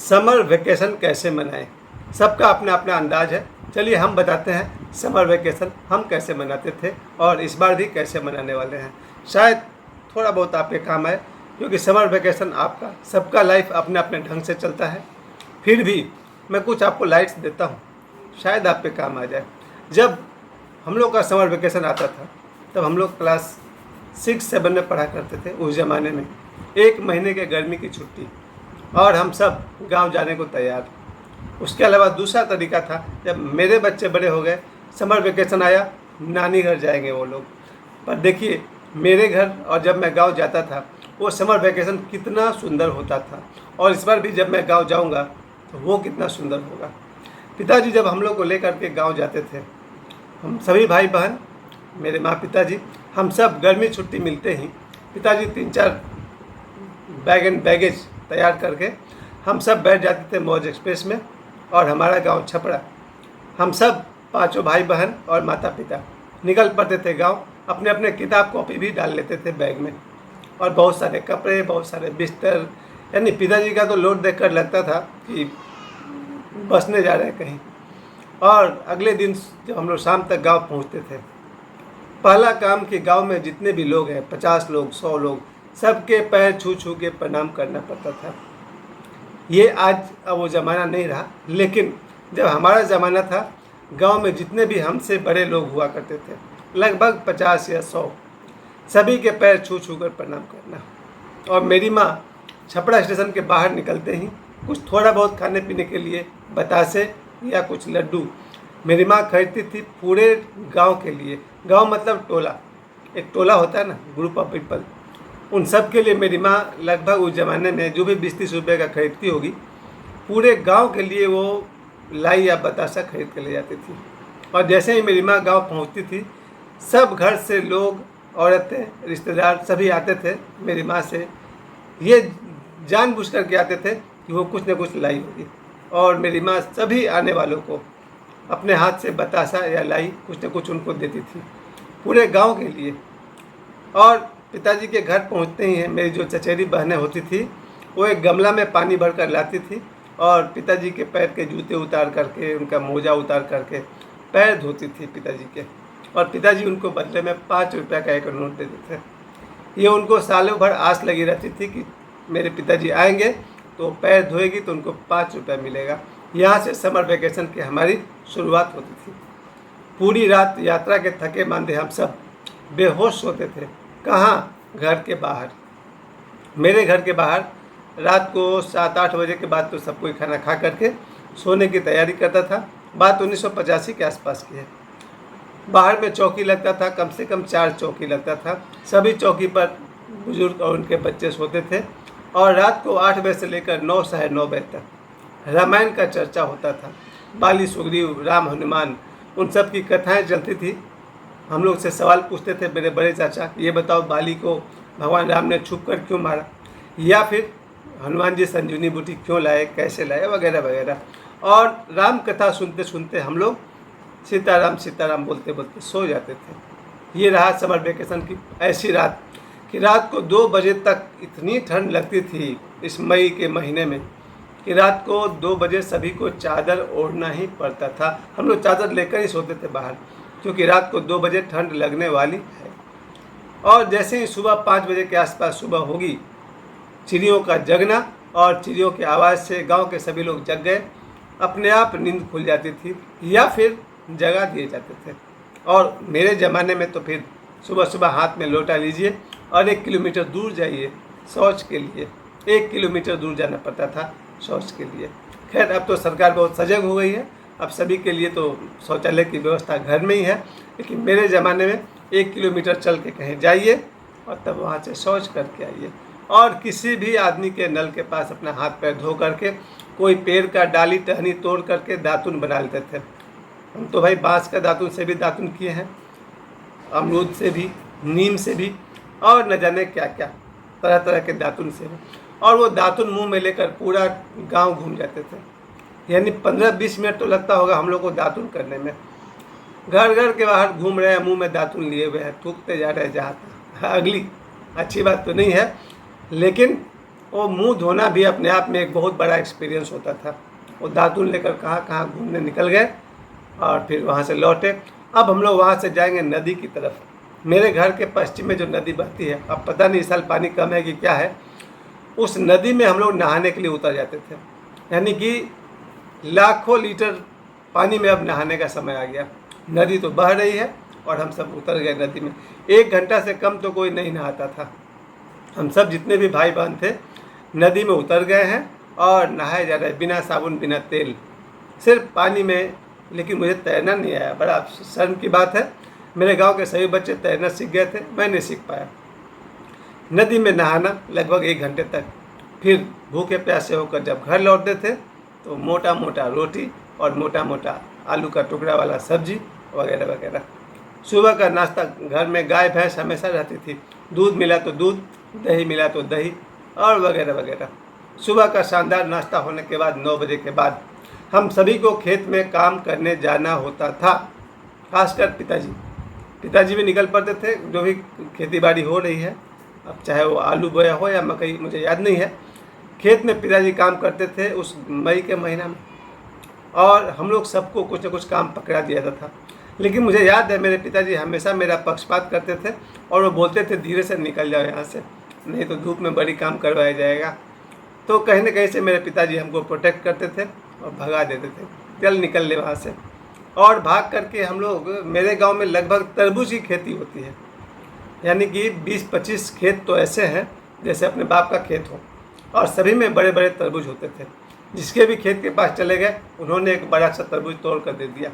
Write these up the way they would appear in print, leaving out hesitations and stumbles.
Summer vacation कैसे मनाएं। सबका अपना अपना अंदाज है। चलिए हम बताते हैं समर वेकेशन हम कैसे मनाते थे और इस बार भी कैसे मनाने वाले हैं। शायद थोड़ा बहुत आपके काम आए, क्योंकि समर वेकेशन आपका सबका लाइफ अपने अपने ढंग से चलता है। फिर भी मैं कुछ आपको लाइट्स देता हूँ, शायद आप पे काम आ जाए। जब हम लोग का समर वेकेशन आता था तब हम लोग क्लास 6-7 में पढ़ा करते थे। उस ज़माने में 1 महीने के गर्मी की छुट्टी और हम सब गांव जाने को तैयार। उसके अलावा दूसरा तरीका था, जब मेरे बच्चे बड़े हो गए, समर वेकेशन आया, नानी घर जाएंगे वो लोग। पर देखिए मेरे घर और जब मैं गांव जाता था वो समर वेकेशन कितना सुंदर होता था, और इस बार भी जब मैं गांव जाऊंगा तो वो कितना सुंदर होगा। पिताजी जब हम लोग को लेकर के गांव जाते थे, हम सभी भाई बहन, मेरे माँ पिताजी, हम सब गर्मी छुट्टी मिलते ही पिताजी 3-4 बैग एंड बैगेज तैयार करके हम सब बैठ जाते थे मौज एक्सप्रेस में। और हमारा गांव छपरा, हम सब 5 भाई बहन और माता पिता निकल पड़ते थे गांव। अपने अपने किताब कॉपी भी डाल लेते थे बैग में, और बहुत सारे कपड़े, बहुत सारे बिस्तर। यानी पिताजी का तो लोड देखकर लगता था कि बसने जा रहे हैं कहीं। और अगले दिन जब हम लोग शाम तक गांव पहुंचते थे, पहला काम कि गांव में जितने भी लोग हैं, 50 लोग, 100 लोग, सबके पैर छू छू के प्रणाम करना पड़ता था। ये आज अब वो ज़माना नहीं रहा, लेकिन जब हमारा ज़माना था, गांव में जितने भी हमसे बड़े लोग हुआ करते थे, लगभग 50 या 100, सभी के पैर छू छू कर प्रणाम करना। और मेरी माँ छपरा स्टेशन के बाहर निकलते ही कुछ थोड़ा बहुत खाने पीने के लिए बतासे या कुछ लड्डू मेरी माँ खरीदती थी पूरे गांव के लिए। गांव मतलब टोला, एक टोला होता है ना, ग्रुप ऑफ पीपल, उन सब के लिए मेरी माँ लगभग उस ज़माने में जो भी 20-30 रुपये का खरीदती होगी, पूरे गांव के लिए वो लाई या बतासा खरीद के ले जाती थी। और जैसे ही मेरी माँ गांव पहुंचती थी, सब घर से लोग, औरतें, रिश्तेदार सभी आते थे मेरी माँ से, ये जानबूझ कर के आते थे कि वो कुछ न कुछ लाई होगी। और मेरी माँ सभी आने वालों को अपने हाथ से बतासा या लाई कुछ न कुछ उनको देती थी, पूरे गांव के लिए। और पिताजी के घर पहुंचते ही मेरी जो चचेरी बहनें होती थी, वो एक गमला में पानी भर कर लाती थी और पिताजी के पैर के जूते उतार करके, उनका मोजा उतार करके पैर धोती थी पिताजी के। और पिताजी उनको बदले में 5 रुपये का एक नोट दे देते थे। ये उनको सालों भर आस लगी रहती थी कि मेरे पिताजी आएंगे तो पैर धोएगी तो उनको 5 रुपये मिलेगा। यहाँ से समर वेकेशन की हमारी शुरुआत होती थी। पूरी रात यात्रा के थके मांदे हम सब बेहोश सोते थे। कहाँ? घर के बाहर। मेरे घर के बाहर रात को 7-8 बजे के बाद तो सब कोई खाना खा करके सोने की तैयारी करता था। बात 1985 के आसपास की है। बाहर में चौकी लगता था, कम से कम 4 चौकी लगता था। सभी चौकी पर बुजुर्ग और उनके बच्चे सोते थे। और रात को 8 बजे से लेकर 9, साढ़े 9 बजे तक रामायण का चर्चा होता था। बाली, सुग्रीव, राम, हनुमान, उन सब की कथाएं चलती थी। हम लोग से सवाल पूछते थे मेरे बड़े चाचा, ये बताओ बाली को भगवान राम ने छुप कर क्यों मारा, या फिर हनुमान जी संजीवनी बूटी क्यों लाए, कैसे लाए, वगैरह वगैरह। और राम कथा सुनते सुनते हम लोग सीताराम सीताराम बोलते बोलते सो जाते थे। ये रहा समर वेकेशन की ऐसी रात कि रात को 2 बजे तक इतनी ठंड लगती थी इस मई के महीने में कि रात को 2 बजे सभी को चादर ओढ़ना ही पड़ता था। हम लोग चादर लेकर ही सोते थे बाहर, क्योंकि रात को 2 बजे ठंड लगने वाली है। और जैसे ही सुबह 5 बजे के आसपास सुबह होगी, चिड़ियों का जगना और चिड़ियों की आवाज़ से गांव के सभी लोग जग गए। अपने आप नींद खुल जाती थी या फिर जगा दिए जाते थे। और मेरे ज़माने में तो फिर सुबह सुबह हाथ में लोटा लीजिए और 1 किलोमीटर दूर जाइए शौच के लिए। 1 किलोमीटर दूर जाना पड़ता था शौच के लिए। खैर अब तो सरकार बहुत सजग हो गई है, अब सभी के लिए तो शौचालय की व्यवस्था घर में ही है। लेकिन मेरे ज़माने में 1 किलोमीटर चल के कहीं जाइए और तब वहाँ से शौच करके आइए। और किसी भी आदमी के नल के पास अपना हाथ पैर धो करके, कोई पेड़ का डाली टहनी तोड़ करके दातुन बना लेते थे। हम तो भाई बांस का दातुन से भी दातुन किए हैं, अमरूद से भी, नीम से भी, और न जाने क्या क्या तरह तरह के दातुन से भी। और वो दातुन मुंह में लेकर पूरा गांव घूम जाते थे। यानी 15-20 मिनट तो लगता होगा हम लोग को दातुन करने में। घर घर के बाहर घूम रहे हैं, मुंह में दातुन लिए हुए हैं, थूकते जा रहे हैं जहाँ तक। अगली अच्छी बात तो नहीं है, लेकिन वो मुंह धोना भी अपने आप में एक बहुत बड़ा एक्सपीरियंस होता था। वो दातुन लेकर कहाँ कहाँ घूमने निकल गए और फिर वहाँ से लौटे। अब हम लोग वहाँ से जाएंगे नदी की तरफ। मेरे घर के पश्चिम में जो नदी बहती है, अब पता नहीं इस साल पानी कम है कि क्या है, उस नदी में हम लोग नहाने के लिए उतर जाते थे। यानी कि लाखों लीटर पानी में अब नहाने का समय आ गया। नदी तो बह रही है और हम सब उतर गए नदी में। 1 घंटा से कम तो कोई नहीं नहाता था। हम सब जितने भी भाई बहन थे नदी में उतर गए हैं और नहाए जा रहे हैं, बिना साबुन बिना तेल, सिर्फ पानी में। लेकिन मुझे तैरना नहीं आया, बड़ा शर्म की बात है। मेरे गांव के सभी बच्चे तैरना सीख गए थे, मैं नहीं सीख पाया। नदी में नहाना लगभग 1 घंटे तक। फिर भूखे प्यासे होकर जब घर लौटते थे तो मोटा मोटा रोटी और मोटा मोटा आलू का टुकड़ा वाला सब्जी वगैरह वगैरह। सुबह का नाश्ता, घर में गाय भैंस हमेशा रहती थी, दूध मिला तो दूध, दही मिला तो दही और वगैरह वगैरह। सुबह का शानदार नाश्ता होने के बाद 9 बजे के बाद हम सभी को खेत में काम करने जाना होता था। खासकर पिताजी भी निकल पड़ते थे। जो भी खेती बाड़ी हो रही है, अब चाहे वो आलू बोया हो या मकई, मुझे याद नहीं है, खेत में पिताजी काम करते थे उस मई के महीना में। और हम लोग सबको कुछ न कुछ काम पकड़ा दिया जाता था। लेकिन मुझे याद है मेरे पिताजी हमेशा मेरा पक्षपात करते थे और वो बोलते थे धीरे से निकल जाओ यहाँ से, नहीं तो धूप में बड़ी काम करवाया जाएगा। तो कहीं न कहीं से मेरे पिताजी हमको प्रोटेक्ट करते थे और भगा देते थे, चल निकल ले वहाँ से। और भाग करके हम लोग, मेरे गांव में लगभग तरबूज की खेती होती है। यानी कि 20-25 खेत तो ऐसे हैं जैसे अपने बाप का खेत हो, और सभी में बड़े बड़े तरबूज होते थे। जिसके भी खेत के पास चले गए उन्होंने एक बड़ा सा तरबूज तोड़ कर दे दिया,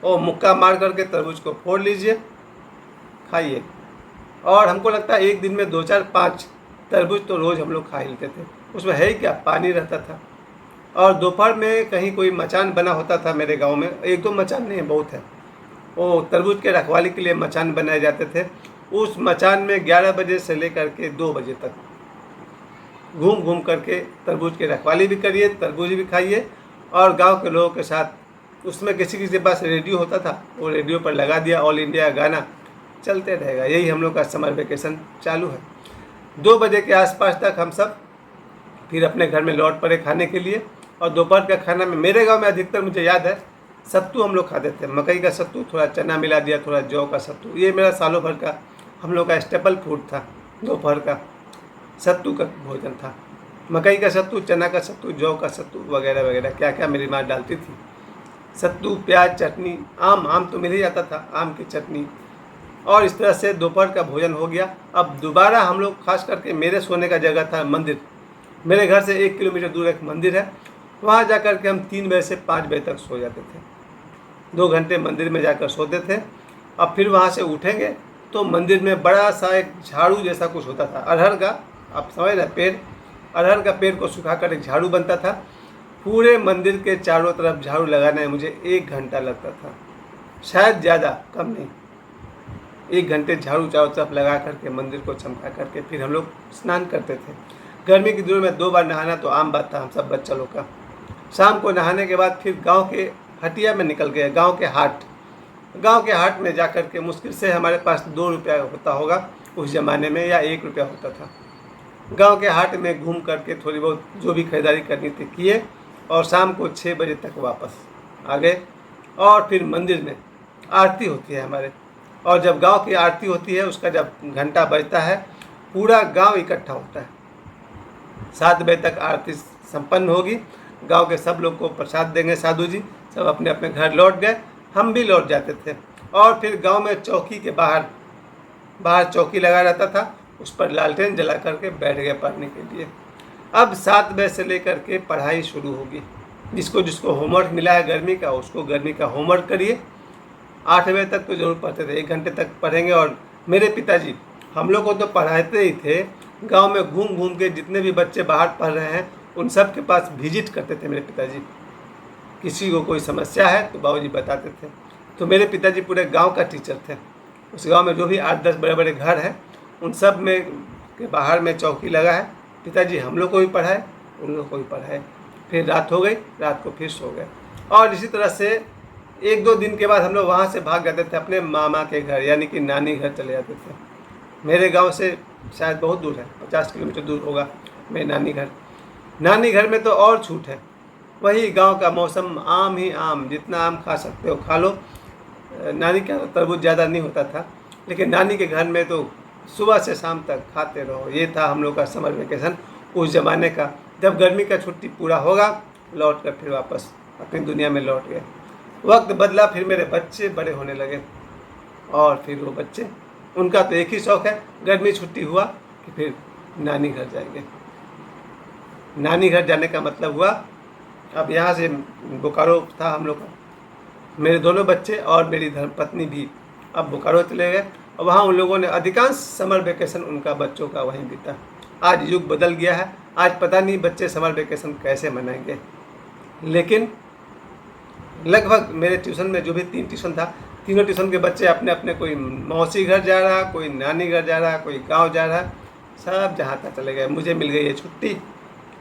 और मुक्का मार करके तरबूज को फोड़ लीजिए, खाइए। और हमको लगता है एक दिन में 2, 4, 5 तरबूज तो रोज़ हम लोग खा ही लेते थे। उसमें है ही क्या, पानी रहता था। और दोपहर में कहीं कोई मचान बना होता था मेरे गांव में, 1-2 मचान नहीं है, बहुत है। वो तरबूज के रखवाली के लिए मचान बनाए जाते थे। उस मचान में 11 बजे से लेकर के 2 बजे तक घूम घूम करके तरबूज की रखवाली भी करिए, तरबूज भी खाइए, और गांव के लोगों के साथ। उसमें किसी किसी के पास रेडियो होता था, वो रेडियो पर लगा दिया ऑल इंडिया गाना, चलते रहेगा। यही हम लोग का समर वेकेशन चालू है। 2 बजे के आसपास तक हम सब फिर अपने घर में लौट पड़े खाने के लिए। और दोपहर का खाना में मेरे गांव में अधिकतर मुझे याद है सत्तू हम लोग खाते थे। मकई का सत्तू, थोड़ा चना मिला दिया, थोड़ा जौ का सत्तू। ये मेरा सालों भर का हम लोग का स्टेपल फूड था। दोपहर का सत्तू का भोजन था। मकई का सत्तू, चना का सत्तू, जौ का सत्तू वगैरह वगैरह, क्या क्या मेरी माँ डालती थी। सत्तू, प्याज, चटनी, आम तो मिल ही जाता था, आम की चटनी। और इस तरह से दोपहर का भोजन हो गया। अब दोबारा हम लोग, खास करके मेरे सोने का जगह था मंदिर। मेरे घर से 1 किलोमीटर दूर एक मंदिर है, वहाँ जा कर के हम 3 बजे से 5 बजे तक सो जाते थे। 2 घंटे मंदिर में जाकर सोते थे। अब फिर वहाँ से उठेंगे तो मंदिर में बड़ा सा एक झाड़ू जैसा कुछ होता था, अरहर का, आप समझ रहे, पेड़, अरहर का पेड़ को सुखाकर एक झाड़ू बनता था। पूरे मंदिर के चारों तरफ झाड़ू लगाने में मुझे 1 घंटा लगता था, शायद ज़्यादा, कम नहीं। 1 घंटे झाड़ू चारों तरफ लगा करके मंदिर को चमका करके फिर हम लोग स्नान करते थे। गर्मी के दिनों में 2 बार नहाना तो आम बात था हम सब बच्चा लोग का। शाम को नहाने के बाद फिर गांव के हटिया में निकल गए, गांव के हाट में जा कर के मुश्किल से हमारे पास 2 रुपया होता होगा उस ज़माने में, या 1 रुपया होता था। गांव के हाट में घूम करके थोड़ी बहुत जो भी खरीदारी करनी थी किए, और शाम को 6 बजे तक वापस आ गए। और फिर मंदिर में आरती होती है हमारे, और जब गांव की आरती होती है उसका जब घंटा बजता है पूरा गांव इकट्ठा होता है। 7 बजे तक आरती संपन्न होगी, गांव के सब लोग को प्रसाद देंगे साधु जी, सब अपने अपने घर लौट गए, हम भी लौट जाते थे। और फिर गांव में चौकी के बाहर चौकी लगा रहता था, उस पर लालटेन जला करके बैठ गए पढ़ने के लिए। अब 7 बजे से लेकर के पढ़ाई शुरू होगी। जिसको होमवर्क मिला है गर्मी का, उसको गर्मी का होमवर्क करिए। 8 बजे तक तो जरूर पढ़ते थे, 1 घंटे तक पढ़ेंगे। और मेरे पिताजी हम लोग को तो पढ़ाते ही थे, गांव में घूम घूम के जितने भी बच्चे बाहर पढ़ रहे हैं उन सब के पास विजिट करते थे मेरे पिताजी। किसी को कोई समस्या है तो बाबूजी बताते थे। तो मेरे पिताजी पूरे गांव का टीचर थे। उस गांव में जो भी 8-10 बड़े बड़े घर हैं उन सब में के बाहर में चौकी लगा है। पिताजी हम लोग को भी पढ़ाए, उन लोग को भी पढ़ाए। फिर रात हो गई, रात को फिर सो गए। और इसी तरह से 1-2 दिन के बाद हम लोग वहाँ से भाग जाते थे अपने मामा के घर, यानी कि नानी घर चले जाते थे। मेरे गांव से शायद बहुत दूर है, 50 किलोमीटर दूर होगा। मेरे नानी घर में तो और छूट है। वही गांव का मौसम, आम ही आम, जितना आम खा सकते हो खा लो। नानी के यहाँ तरबूज ज़्यादा नहीं होता था, लेकिन नानी के घर में तो सुबह से शाम तक खाते रहो। ये था हम लोग का समर वेकेशन उस ज़माने का। जब गर्मी का छुट्टी पूरा होगा, लौट कर फिर वापस अपनी दुनिया में लौट गए। वक्त बदला, फिर मेरे बच्चे बड़े होने लगे और फिर वो बच्चे, उनका तो एक ही शौक़ है, गर्मी छुट्टी हुआ कि फिर नानी घर जाएंगे। नानी घर जाने का मतलब हुआ, अब यहाँ से बोकारो था हम लोग का, मेरे दोनों बच्चे और मेरी धर्मपत्नी भी अब बोकारो चले गए और वहाँ उन लोगों ने अधिकांश समर वेकेशन उनका बच्चों का वहीं बीता। आज युग बदल गया है, आज पता नहीं बच्चे समर वेकेशन कैसे मनाएंगे। लेकिन लगभग मेरे ट्यूशन में जो भी 3 ट्यूशन था, तीनों ट्यूशन के बच्चे अपने अपने, कोई मौसी घर जा रहा, कोई नानी घर जा रहा, कोई गांव जा रहा, सब जहाँ तक चले गए। मुझे मिल गई है छुट्टी।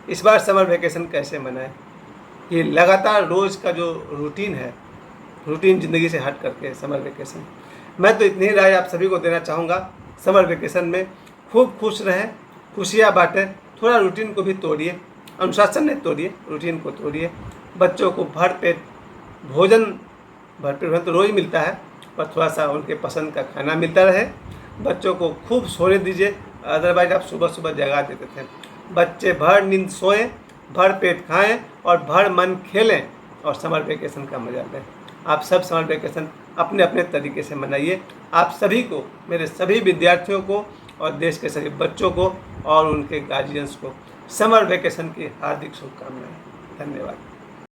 इस बार समर वेकेशन कैसे मनाएं? ये लगातार रोज़ का जो रूटीन है, रूटीन ज़िंदगी से हट करके समर वेकेशन। मैं तो इतनी राय आप सभी को देना चाहूँगा, समर वेकेशन में खूब खुश रहें, खुशियाँ बाँटें, थोड़ा रूटीन को भी तोड़िए, अनुशासन नहीं तोड़िए, रूटीन को तोड़िए। बच्चों को भरपेट भोजन तो रोज़ मिलता है, पर थोड़ा सा उनके पसंद का खाना मिलता रहे। बच्चों को खूब सोने दीजिए, अदरवाइज आप सुबह सुबह जगा देते थे। बच्चे भर नींद सोएं, भर पेट खाएं और भर मन खेलें और समर वेकेशन का मजा लें। आप सब समर वेकेशन अपने अपने तरीके से मनाइए। आप सभी को, मेरे सभी विद्यार्थियों को और देश के सभी बच्चों को और उनके गार्जियंस को समर वेकेशन की हार्दिक शुभकामनाएं। धन्यवाद।